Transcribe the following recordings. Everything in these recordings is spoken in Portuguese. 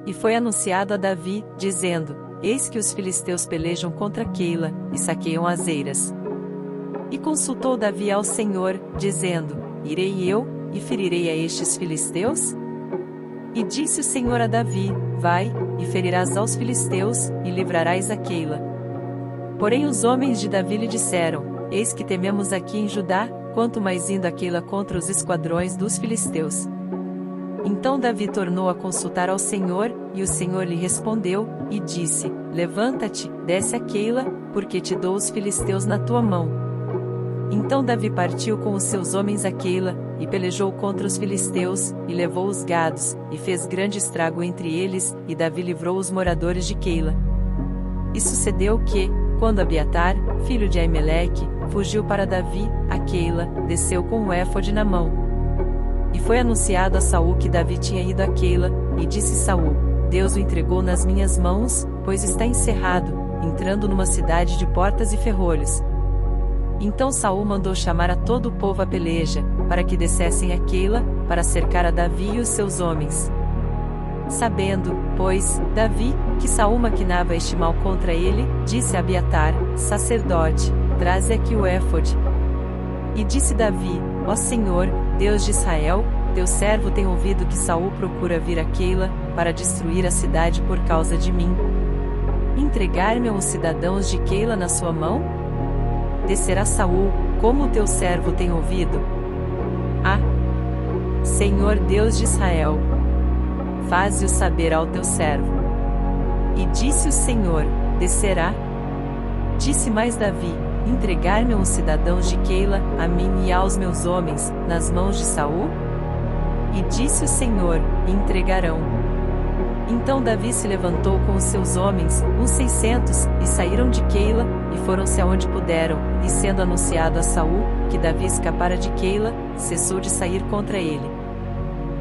E foi anunciado a Davi, dizendo: Eis que os filisteus pelejam contra Keila, e saqueiam as eiras. E consultou Davi ao Senhor, dizendo: Irei eu, e ferirei a estes filisteus? E disse o Senhor a Davi: Vai, e ferirás aos filisteus, e livrarás a Keila. Porém os homens de Davi lhe disseram: Eis que tememos aqui em Judá, quanto mais indo a Keila contra os esquadrões dos filisteus. Então Davi tornou a consultar ao Senhor, e o Senhor lhe respondeu, e disse: Levanta-te, desce a Keila, porque te dou os filisteus na tua mão. Então Davi partiu com os seus homens a Keila, e pelejou contra os filisteus, e levou os gados, e fez grande estrago entre eles, e Davi livrou os moradores de Keila. E sucedeu que, quando Abiatar, filho de Aimeleque, fugiu para Davi, a Keila, desceu com o éfode na mão. E foi anunciado a Saul que Davi tinha ido a Keila, e disse Saul: Deus o entregou nas minhas mãos, pois está encerrado, entrando numa cidade de portas e ferrolhos. Então Saul mandou chamar a todo o povo à peleja, para que descessem a Keila, para cercar a Davi e os seus homens. Sabendo, pois, Davi, que Saul maquinava este mal contra ele, disse a Abiatar, sacerdote: Traze aqui o éfode. E disse Davi: Ó Senhor, Deus de Israel, teu servo tem ouvido que Saul procura vir a Keila, para destruir a cidade por causa de mim. Entregar-me os cidadãos de Keila na sua mão? Descerá Saul, como o teu servo tem ouvido? Ah! Senhor Deus de Israel, faze-o saber ao teu servo. E disse o Senhor: Descerá? Disse mais Davi: Entregar-me os cidadãos de Keila, a mim e aos meus homens, nas mãos de Saul? E disse o Senhor: Entregarão. Então Davi se levantou com os seus homens, uns 600, e saíram de Keila, e foram-se aonde puderam, e sendo anunciado a Saul, que Davi escapara de Keila, cessou de sair contra ele.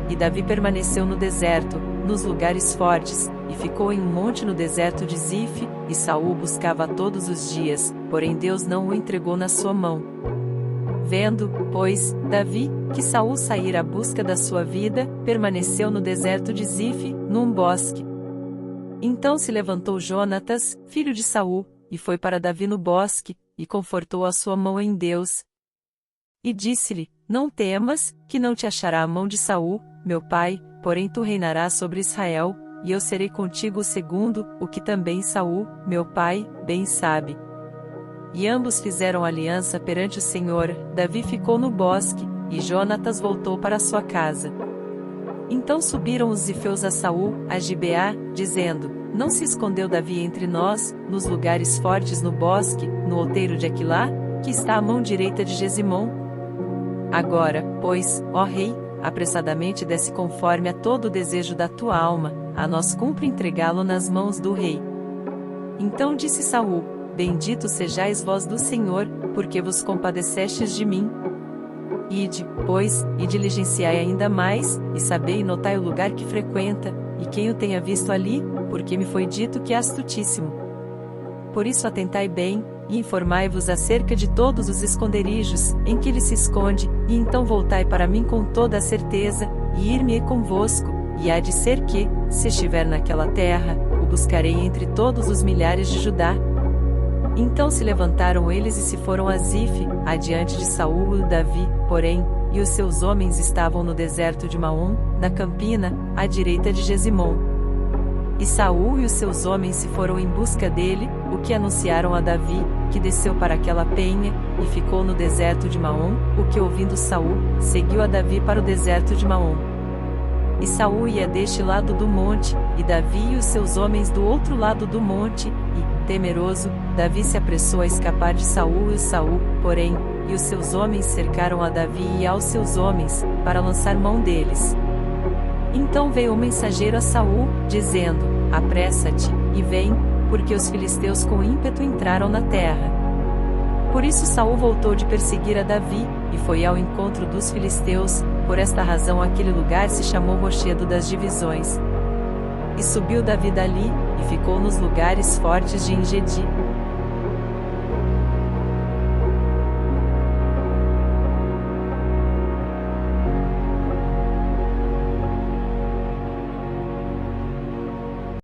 E Davi permaneceu no deserto, nos lugares fortes, e ficou em um monte no deserto de Zif, e Saul buscava todos os dias, porém Deus não o entregou na sua mão. Vendo, pois, Davi, que Saul saíra à busca da sua vida, permaneceu no deserto de Zif, num bosque. Então se levantou Jonatas, filho de Saul, e foi para Davi no bosque, e confortou a sua mão em Deus. E disse-lhe: Não temas, que não te achará a mão de Saul, meu pai, porém tu reinarás sobre Israel, e eu serei contigo segundo o que também Saul, meu pai, bem sabe. E ambos fizeram aliança perante o Senhor. Davi ficou no bosque, e Jonatas voltou para sua casa. Então subiram os zifeus a Saul, a Gibeá, dizendo: Não se escondeu Davi entre nós, nos lugares fortes no bosque, no outeiro de Aquilá, que está à mão direita de Gesimom? Agora, pois, ó rei, apressadamente desce conforme a todo o desejo da tua alma, a nós cumpre entregá-lo nas mãos do rei. Então disse Saul: Bendito sejais vós do Senhor, porque vos compadecestes de mim. Ide, pois, e diligenciai ainda mais, e sabei e notai o lugar que frequenta, e quem o tenha visto ali, porque me foi dito que é astutíssimo. Por isso atentai bem, e informai-vos acerca de todos os esconderijos, em que ele se esconde, e então voltai para mim com toda a certeza, e ir-me-ei convosco, e há de ser que, se estiver naquela terra, o buscarei entre todos os milhares de Judá. Então se levantaram eles e se foram a Zif, adiante de Saul e Davi, porém, e os seus homens estavam no deserto de Maom, na campina, à direita de Gesimom. E Saul e os seus homens se foram em busca dele, o que anunciaram a Davi, que desceu para aquela penha, e ficou no deserto de Maom, o que ouvindo Saul, seguiu a Davi para o deserto de Maom. E Saul ia deste lado do monte, e Davi e os seus homens do outro lado do monte, e, temeroso, Davi se apressou a escapar de Saul, e Saul, porém, e os seus homens cercaram a Davi e aos seus homens, para lançar mão deles. Então veio o mensageiro a Saul, dizendo: Apressa-te, e vem, porque os filisteus com ímpeto entraram na terra. Por isso Saul voltou de perseguir a Davi, e foi ao encontro dos filisteus. Por esta razão aquele lugar se chamou Rochedo das Divisões. E subiu Davi dali, e ficou nos lugares fortes de Engedi.